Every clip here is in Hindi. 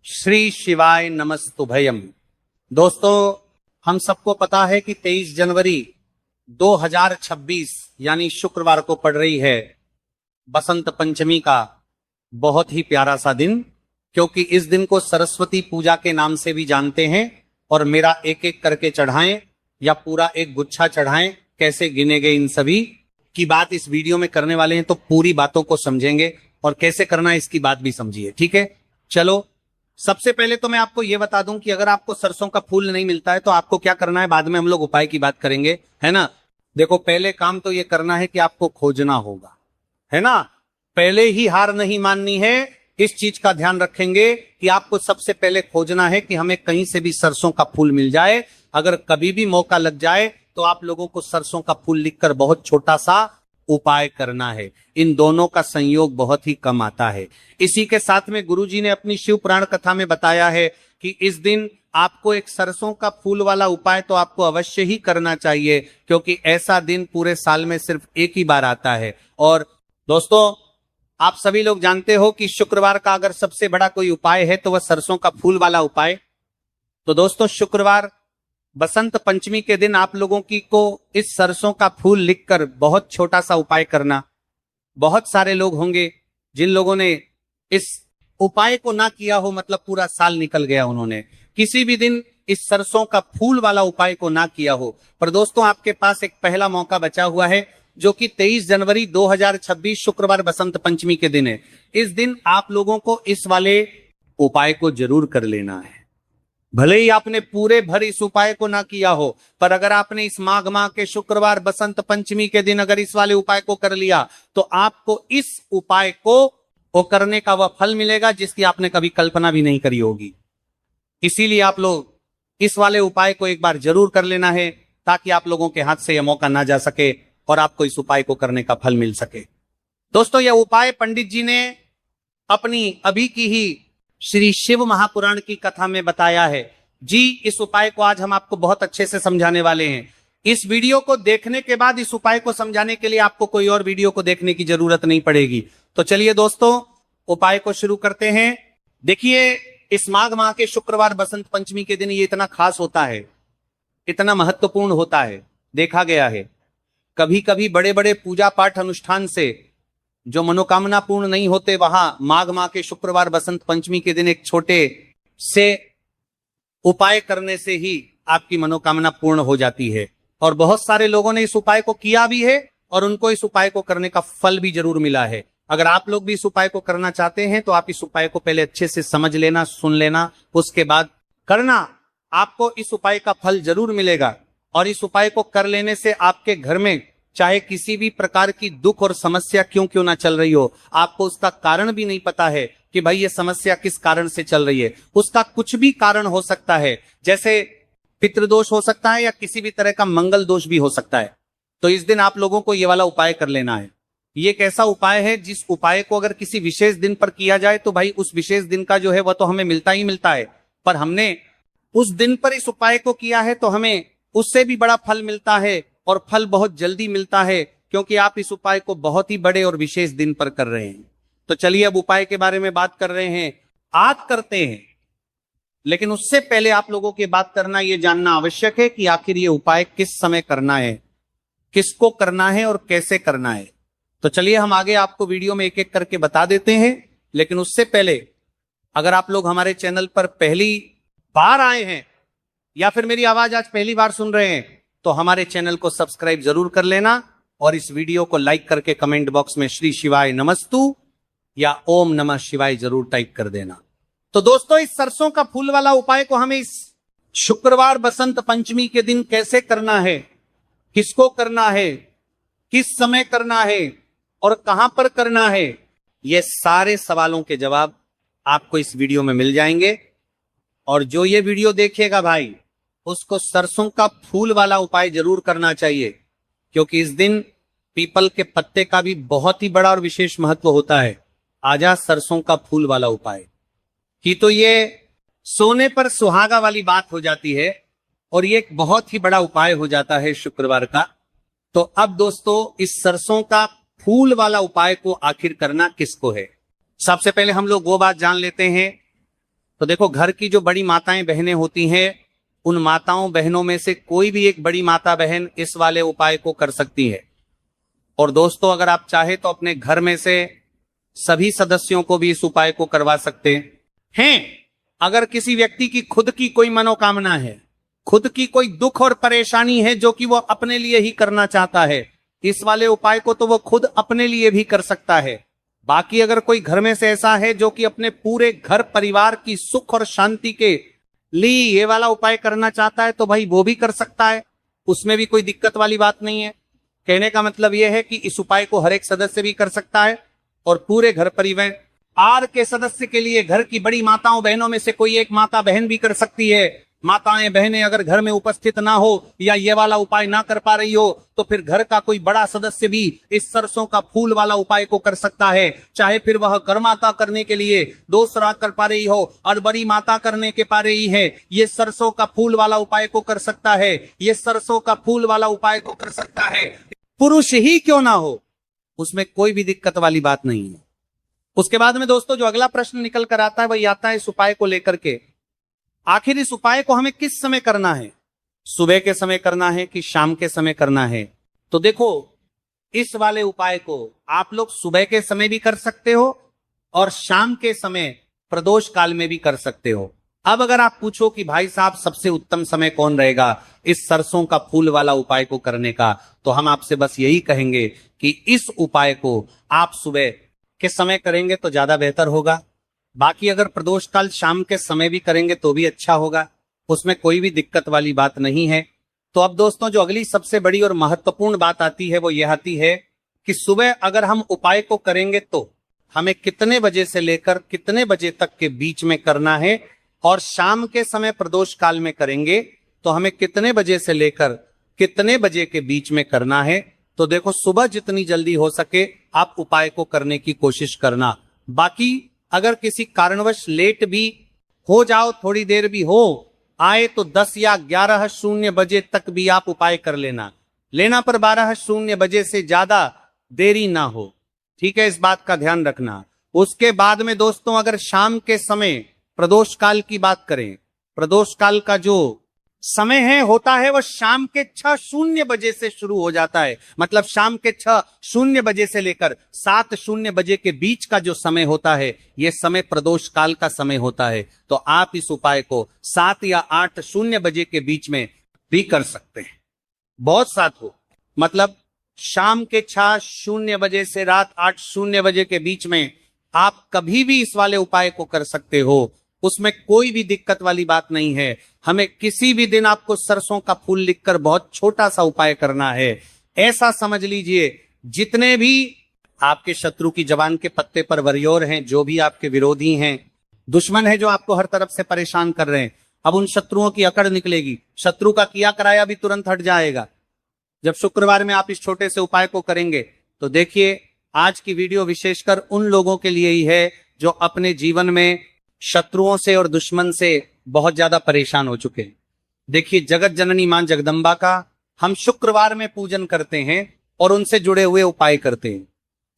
श्री शिवाय नमस्तुभयम। दोस्तों, हम सबको पता है कि 23 जनवरी 2026 यानी शुक्रवार को पड़ रही है बसंत पंचमी का बहुत ही प्यारा सा दिन, क्योंकि इस दिन को सरस्वती पूजा के नाम से भी जानते हैं। और मेरा एक एक करके चढ़ाएं या पूरा एक गुच्छा चढ़ाएं, कैसे गिने गए इन सभी की बात इस वीडियो में करने वाले हैं, तो पूरी बातों को समझेंगे और कैसे करना है इसकी बात भी समझिए। ठीक है, चलो सबसे पहले तो मैं आपको यह बता दूं कि अगर आपको सरसों का फूल नहीं मिलता है तो आपको क्या करना है, बाद में हम लोग उपाय की बात करेंगे, है ना। देखो, पहले काम तो यह करना है कि आपको खोजना होगा, है ना। पहले ही हार नहीं माननी है, इस चीज का ध्यान रखेंगे कि आपको सबसे पहले खोजना है कि हमें कहीं से भी सरसों का फूल मिल जाए। अगर कभी भी मौका लग जाए तो आप लोगों को सरसों का फूल लिखकर बहुत छोटा सा उपाय करना है। इन दोनों का संयोग बहुत ही कम आता है। इसी के साथ में गुरुजी ने अपनी शिव पुराण कथा में बताया है कि इस दिन आपको एक सरसों का फूल वाला उपाय तो आपको अवश्य ही करना चाहिए, क्योंकि ऐसा दिन पूरे साल में सिर्फ एक ही बार आता है। और दोस्तों, आप सभी लोग जानते हो कि शुक्रवार का अगर सबसे बड़ा कोई उपाय है तो वह सरसों का फूल वाला उपाय। तो दोस्तों, शुक्रवार बसंत पंचमी के दिन आप लोगों की को इस सरसों का फूल लिखकर बहुत छोटा सा उपाय करना। बहुत सारे लोग होंगे जिन लोगों ने इस उपाय को ना किया हो, मतलब पूरा साल निकल गया, उन्होंने किसी भी दिन इस सरसों का फूल वाला उपाय को ना किया हो। पर दोस्तों, आपके पास एक पहला मौका बचा हुआ है, जो कि 23 जनवरी 2026 शुक्रवार बसंत पंचमी के दिन है। इस दिन आप लोगों को इस वाले उपाय को जरूर कर लेना है। भले ही आपने पूरे भर इस उपाय को ना किया हो, पर अगर आपने इस माघ माह के शुक्रवार बसंत पंचमी के दिन अगर इस वाले उपाय को कर लिया तो आपको इस उपाय को करने का वह फल मिलेगा जिसकी आपने कभी कल्पना भी नहीं करी होगी। इसीलिए आप लोग इस वाले उपाय को एक बार जरूर कर लेना है, ताकि आप लोगों के हाथ से यह मौका ना जा सके और आपको इस उपाय को करने का फल मिल सके। दोस्तों, यह उपाय पंडित जी ने अपनी अभी की ही श्री शिव महापुराण की कथा में बताया है जी। इस उपाय को आज हम आपको बहुत अच्छे से समझाने वाले हैं। इस वीडियो को देखने के बाद इस उपाय को समझाने के लिए आपको कोई और वीडियो को देखने की जरूरत नहीं पड़ेगी। तो चलिए दोस्तों, उपाय को शुरू करते हैं। देखिए, इस माघ माह के शुक्रवार बसंत पंचमी के दिन ये इतना खास होता है, इतना महत्वपूर्ण होता है। देखा गया है कभी कभी बड़े बड़े पूजा पाठ अनुष्ठान से जो मनोकामना पूर्ण नहीं होते, वहां माघ माह के शुक्रवार बसंत पंचमी के दिन एक छोटे से उपाय करने से ही आपकी मनोकामना पूर्ण हो जाती है। और बहुत सारे लोगों ने इस उपाय को किया भी है और उनको इस उपाय को करने का फल भी जरूर मिला है। अगर आप लोग भी इस उपाय को करना चाहते हैं तो आप इस उपाय को पहले अच्छे से समझ लेना, सुन लेना, उसके बाद करना। आपको इस उपाय का फल जरूर मिलेगा। और इस उपाय को कर लेने से आपके घर में चाहे किसी भी प्रकार की दुख और समस्या क्यों ना चल रही हो, आपको उसका कारण भी नहीं पता है कि भाई ये समस्या किस कारण से चल रही है, उसका कुछ भी कारण हो सकता है। जैसे पितृदोष हो सकता है या किसी भी तरह का मंगल दोष भी हो सकता है। तो इस दिन आप लोगों को ये वाला उपाय कर लेना है। ये एक ऐसा उपाय है जिस उपाय को अगर किसी विशेष दिन पर किया जाए तो भाई उस विशेष दिन का जो है वह तो हमें मिलता ही मिलता है, पर हमने उस दिन पर इस उपाय को किया है तो हमें उससे भी बड़ा फल मिलता है, और फल बहुत जल्दी मिलता है, क्योंकि आप इस उपाय को बहुत ही बड़े और विशेष दिन पर कर रहे हैं। तो चलिए अब उपाय के बारे में बात कर रहे हैं, आज करते हैं। लेकिन उससे पहले आप लोगों की बात करना, यह जानना आवश्यक है कि आखिर ये उपाय किस समय करना है, किसको करना है और कैसे करना है। तो चलिए हम आगे आपको वीडियो में एक एक करके बता देते हैं। लेकिन उससे पहले अगर आप लोग हमारे चैनल पर पहली बार आए हैं या फिर मेरी आवाज आज पहली बार सुन रहे हैं, तो हमारे चैनल को सब्सक्राइब जरूर कर लेना और इस वीडियो को लाइक करके कमेंट बॉक्स में श्री शिवाय नमस्तु या ओम नमः शिवाय जरूर टाइप कर देना। तो दोस्तों, इस सरसों का फूल वाला उपाय को हमें इस शुक्रवार बसंत पंचमी के दिन कैसे करना है, किसको करना है, किस समय करना है और कहां पर करना है, ये सारे सवालों के जवाब आपको इस वीडियो में मिल जाएंगे। और जो ये वीडियो देखेगा भाई, उसको सरसों का फूल वाला उपाय जरूर करना चाहिए, क्योंकि इस दिन पीपल के पत्ते का भी बहुत ही बड़ा और विशेष महत्व होता है। आजा सरसों का फूल वाला उपाय की तो ये सोने पर सुहागा वाली बात हो जाती है और ये एक बहुत ही बड़ा उपाय हो जाता है शुक्रवार का। तो अब दोस्तों, इस सरसों का फूल वाला उपाय को आखिर करना किसको है, सबसे पहले हम लोग वो बात जान लेते हैं तो देखो, घर की जो बड़ी माताएं बहनें होती हैं, उन माताओं बहनों में से कोई भी एक बड़ी माता बहन इस वाले उपाय को कर सकती है। और दोस्तों, अगर आप चाहे तो अपने घर में से सभी सदस्यों को भी इस उपाय को करवा सकते हैं। अगर किसी व्यक्ति की खुद की कोई मनोकामना है, खुद की कोई दुख और परेशानी है जो कि वो अपने लिए ही करना चाहता है, इस वाले उपाय को तो वो खुद अपने लिए भी कर सकता है। बाकी अगर कोई घर में से ऐसा है जो कि अपने पूरे घर परिवार की सुख और शांति के लिए ये वाला उपाय करना चाहता है, तो भाई वो भी कर सकता है, उसमें भी कोई दिक्कत वाली बात नहीं है। कहने का मतलब यह है कि इस उपाय को हर एक सदस्य भी कर सकता है और पूरे घर परिवार के सदस्य के लिए घर की बड़ी माताओं बहनों में से कोई एक माता बहन भी कर सकती है। माताएं बहनें अगर घर में उपस्थित ना हो या ये वाला उपाय ना कर पा रही हो, तो फिर घर का कोई बड़ा सदस्य भी इस सरसों का फूल वाला उपाय को कर सकता है। चाहे फिर वह कर्माता करने के लिए दूसरा कर पा रही हो और बड़ी माता करने के पा रही है, ये सरसों का फूल वाला उपाय को कर सकता है। ये सरसों का फूल वाला उपाय को कर सकता है, पुरुष ही क्यों ना हो, उसमें कोई भी दिक्कत वाली बात नहीं है। उसके बाद में दोस्तों, जो अगला प्रश्न निकल कर आता है वही आता है इस उपाय को लेकर के, आखिर इस उपाय को हमें किस समय करना है? सुबह के समय करना है कि शाम के समय करना है? तो देखो, इस वाले उपाय को आप लोग सुबह के समय भी कर सकते हो और शाम के समय प्रदोष काल में भी कर सकते हो। अब अगर आप पूछो कि भाई साहब सबसे उत्तम समय कौन रहेगा इस सरसों का फूल वाला उपाय को करने का, तो हम आपसे बस यही कहेंगे कि इस उपाय को आप सुबह के समय करेंगे तो ज्यादा बेहतर होगा। बाकी अगर प्रदोष काल शाम के समय भी करेंगे तो भी अच्छा होगा, उसमें कोई भी दिक्कत वाली बात नहीं है। तो अब दोस्तों, जो अगली सबसे बड़ी और महत्वपूर्ण बात आती है वो यह आती है कि सुबह अगर हम उपाय को करेंगे तो हमें कितने बजे से लेकर कितने बजे तक के बीच में करना है, और शाम के समय प्रदोष काल में करेंगे तो हमें कितने बजे से लेकर कितने बजे के बीच में करना है। तो देखो, सुबह जितनी जल्दी हो सके आप उपाय को करने की कोशिश करना। बाकी अगर किसी कारणवश लेट भी हो जाओ, थोड़ी देर भी हो आए, तो 10 या 11:00 बजे तक भी आप उपाय कर लेना पर 12:00 बजे से ज्यादा देरी ना हो। ठीक है, इस बात का ध्यान रखना। उसके बाद में दोस्तों, अगर शाम के समय प्रदोष काल की बात करें, प्रदोष काल का जो समय है होता है वो शाम के 6:00 बजे से शुरू हो जाता है। मतलब शाम के 6:00 बजे से लेकर 7:00 बजे के बीच का जो समय होता है, यह समय प्रदोष काल का समय होता है। तो आप इस उपाय को 7 या 8:00 बजे के बीच में भी कर सकते हैं। बहुत साथ हो, मतलब शाम के 6:00 बजे से रात 8:00 बजे के बीच में आप कभी भी इस वाले उपाय को कर सकते हो, उसमें कोई भी दिक्कत वाली बात नहीं है। हमें किसी भी दिन आपको सरसों का फूल लिखकर बहुत छोटा सा उपाय करना है। ऐसा समझ लीजिए, जितने भी आपके शत्रु की जबान के पत्ते पर वरियोर हैं, जो भी आपके विरोधी हैं, दुश्मन है जो आपको हर तरफ से परेशान कर रहे हैं, अब उन शत्रुओं की अकड़ निकलेगी। शत्रु का किया कराया भी तुरंत हट जाएगा जब शुक्रवार में आप इस छोटे से उपाय को करेंगे। तो देखिए, आज की वीडियो विशेषकर उन लोगों के लिए ही है जो अपने जीवन में शत्रुओं से और दुश्मन से बहुत ज्यादा परेशान हो चुके हैं। देखिए, जगत जननी मां जगदम्बा का हम शुक्रवार में पूजन करते हैं और उनसे जुड़े हुए उपाय करते हैं।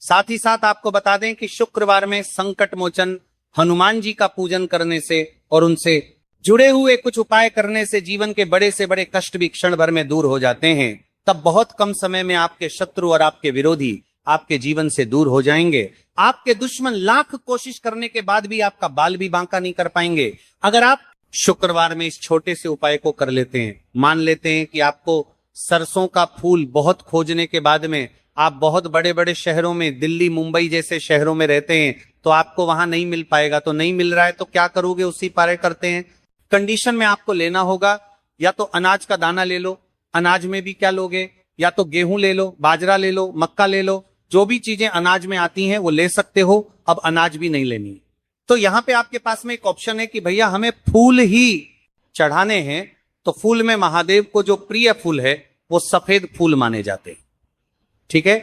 साथ ही साथ आपको बता दें कि शुक्रवार में संकट मोचन हनुमान जी का पूजन करने से और उनसे जुड़े हुए कुछ उपाय करने से जीवन के बड़े से बड़े कष्ट भी क्षण भर में दूर हो जाते हैं। तब बहुत कम समय में आपके शत्रु और आपके विरोधी आपके जीवन से दूर हो जाएंगे। आपके दुश्मन लाख कोशिश करने के बाद भी आपका बाल भी बांका नहीं कर पाएंगे। अगर आप शुक्रवार में इस छोटे से उपाय को कर लेते हैं, मान लेते हैं कि आपको सरसों का फूल बहुत खोजने के बाद में आप बहुत बड़े बड़े शहरों में, दिल्ली मुंबई जैसे शहरों में रहते हैं, तो आपको वहां नहीं मिल पाएगा। तो नहीं मिल रहा है तो क्या करोगे, उसी पारे करते हैं। कंडीशन में आपको लेना होगा, या तो अनाज का दाना ले लो, अनाज में भी क्या लोगे, या तो गेहूं ले लो, बाजरा ले लो, मक्का ले लो, जो भी चीजें अनाज में आती हैं वो ले सकते हो। अब अनाज भी नहीं लेनी। तो यहां पे आपके पास में एक ऑप्शन है कि भैया हमें फूल ही चढ़ाने हैं, तो फूल में महादेव को जो प्रिय फूल है वो सफेद फूल माने जाते हैं। ठीक है,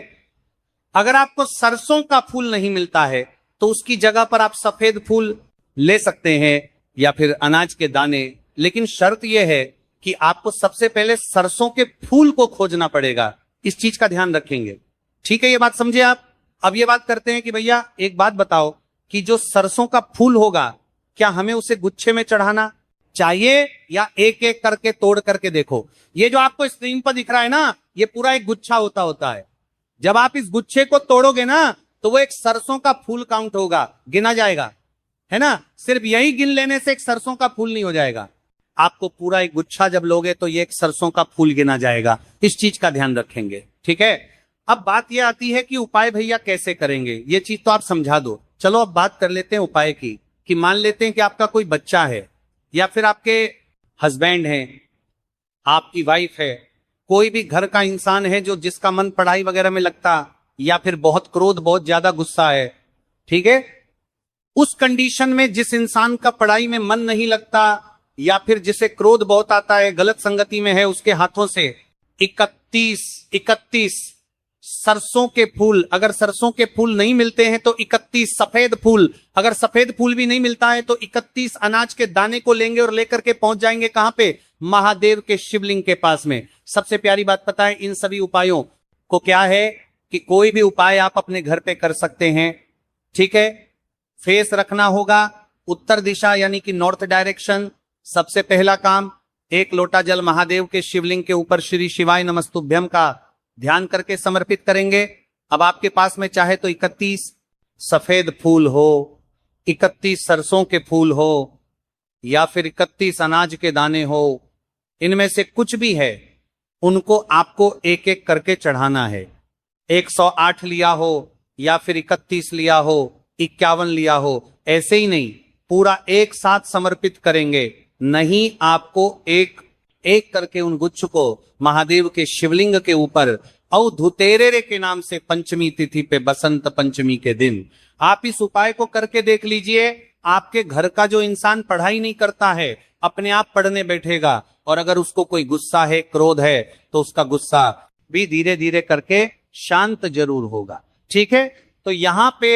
अगर आपको सरसों का फूल नहीं मिलता है तो उसकी जगह पर आप सफेद फूल ले सकते हैं या फिर अनाज के दाने, लेकिन शर्त यह है कि आपको सबसे पहले सरसों के फूल को खोजना पड़ेगा। इस चीज का ध्यान रखेंगे। ठीक है, ये बात समझे आप। अब ये बात करते हैं कि भैया एक बात बताओ कि जो सरसों का फूल होगा क्या हमें उसे गुच्छे में चढ़ाना चाहिए या एक एक करके तोड़ करके देखो? ये जो आपको स्क्रीन पर दिख रहा है ना, ये पूरा एक गुच्छा होता है। जब आप इस गुच्छे को तोड़ोगे ना तो वो एक सरसों का फूल काउंट होगा, गिना जाएगा, है ना। सिर्फ यही गिन लेने से एक सरसों का फूल नहीं हो जाएगा, आपको पूरा एक गुच्छा जब लोगे तो ये एक सरसों का फूल गिना जाएगा। इस चीज का ध्यान रखेंगे, ठीक है। अब बात ये आती है कि उपाय भैया कैसे करेंगे, ये चीज तो आप समझा दो। चलो अब बात कर लेते हैं उपाय की। कि मान लेते हैं कि आपका कोई बच्चा है या फिर आपके हस्बैंड हैं, आपकी वाइफ है, कोई भी घर का इंसान है जो जिसका मन पढ़ाई वगैरह में लगता, या फिर बहुत क्रोध, बहुत ज्यादा गुस्सा है, ठीक है। उस कंडीशन में जिस इंसान का पढ़ाई में मन नहीं लगता या फिर जिसे क्रोध बहुत आता है, गलत संगति में है, उसके हाथों से 31 सरसों के फूल, अगर सरसों के फूल नहीं मिलते हैं तो 31 सफेद फूल, अगर सफेद फूल भी नहीं मिलता है तो 31 अनाज के दाने को लेंगे और लेकर के पहुंच जाएंगे कहां पे? महादेव के शिवलिंग के पास में। सबसे प्यारी बात पता है इन सभी उपायों को क्या है कि कोई भी उपाय आप अपने घर पे कर सकते हैं, ठीक है। फेस रखना होगा उत्तर दिशा यानी कि नॉर्थ डायरेक्शन। सबसे पहला काम, एक लोटा जल महादेव के शिवलिंग के ऊपर श्री शिवाय नमस्तुभ्यम का ध्यान करके समर्पित करेंगे। अब आपके पास में चाहे तो 31 सफेद फूल हो, 31 सरसों के फूल हो, या फिर 31 अनाज के दाने हो, इनमें से कुछ भी है, उनको आपको एक एक करके चढ़ाना है। 108 लिया हो या फिर 31 लिया हो, 51 लिया हो, ऐसे ही नहीं, पूरा एक साथ समर्पित करेंगे। नहीं, आपको एक एक करके उन गुच्छ को महादेव के शिवलिंग के ऊपर अवधुतेरे के नाम से पंचमी तिथि पे, बसंत पंचमी के दिन आप इस उपाय को करके देख लीजिए। आपके घर का जो इंसान पढ़ाई नहीं करता है अपने आप पढ़ने बैठेगा, और अगर उसको कोई गुस्सा है, क्रोध है, तो उसका गुस्सा भी धीरे धीरे करके शांत जरूर होगा, ठीक है। तो यहां पे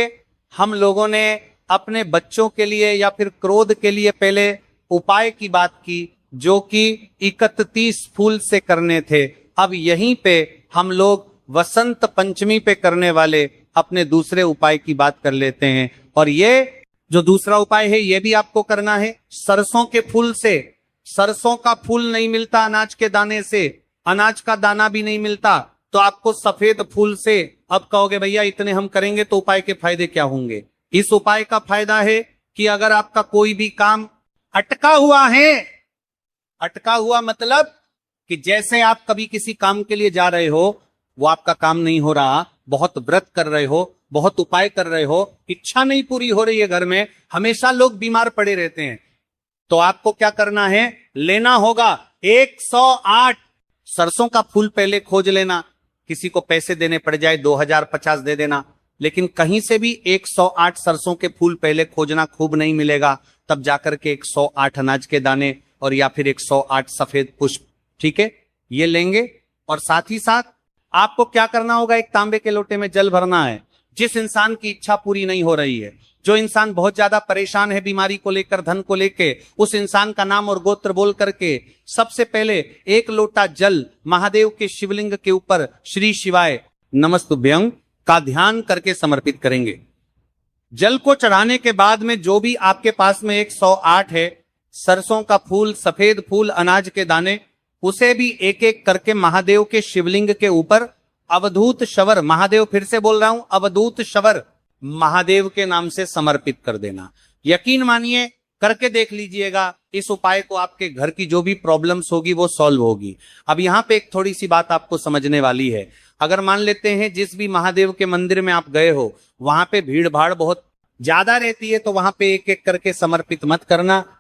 हम लोगों ने अपने बच्चों के लिए या फिर क्रोध के लिए पहले उपाय की बात की, जो कि 31 फूल से करने थे। अब यहीं पे हम लोग वसंत पंचमी पे करने वाले अपने दूसरे उपाय की बात कर लेते हैं। और ये जो दूसरा उपाय है ये भी आपको करना है सरसों के फूल से। सरसों का फूल नहीं मिलता अनाज के दाने से, अनाज का दाना भी नहीं मिलता, तो आपको सफेद फूल से। अब कहोगे भैया इतने हम करेंगे तो उपाय के फायदे क्या होंगे? इस उपाय का फायदा है कि अगर आपका कोई भी काम अटका हुआ है, अटका हुआ मतलब कि जैसे आप कभी किसी काम के लिए जा रहे हो, वो आपका काम नहीं हो रहा, बहुत व्रत कर रहे हो, बहुत उपाय कर रहे हो, इच्छा नहीं पूरी हो रही है, घर में हमेशा लोग बीमार पड़े रहते हैं, तो आपको क्या करना है? लेना होगा 108 सरसों का फूल पहले खोज लेना। किसी को पैसे देने पड़ जाए 2050 दे देना, लेकिन कहीं से भी 108 सरसों के फूल पहले खोजना, खूब नहीं मिलेगा तब जाकर के 108 अनाज के दाने और या फिर 108 सफेद पुष्प, ठीक है, ये लेंगे। और साथ ही साथ आपको क्या करना होगा? एक तांबे के लोटे में जल भरना है। जिस इंसान की इच्छा पूरी नहीं हो रही है, जो इंसान बहुत ज्यादा परेशान है बीमारी को लेकर, धन को लेकर, उस इंसान का नाम और गोत्र बोल करके सबसे पहले एक लोटा जल महादेव के शिवलिंग के ऊपर श्री शिवाय नमस्तुभ्यं का ध्यान करके समर्पित करेंगे। जल को चढ़ाने के बाद में जो भी आपके पास में 108 है सरसों का फूल, सफेद फूल, अनाज के दाने, उसे भी एक एक करके महादेव के शिवलिंग के ऊपर अवधूत शवर, महादेव, फिर से बोल रहा हूं, अवधूत शवर महादेव के नाम से समर्पित कर देना। यकीन मानिए, करके देख लीजिएगा, इस उपाय को आपके घर की जो भी प्रॉब्लम्स होगी वो सॉल्व होगी। अब यहां पे एक थोड़ी सी बात आपको समझने वाली है। अगर मान लेते हैं जिस भी महादेव के मंदिर में आप गए हो वहां पे भीड़ भाड़ बहुत ज्यादा रहती है, तो वहां पे एक एक करके समर्पित मत करना।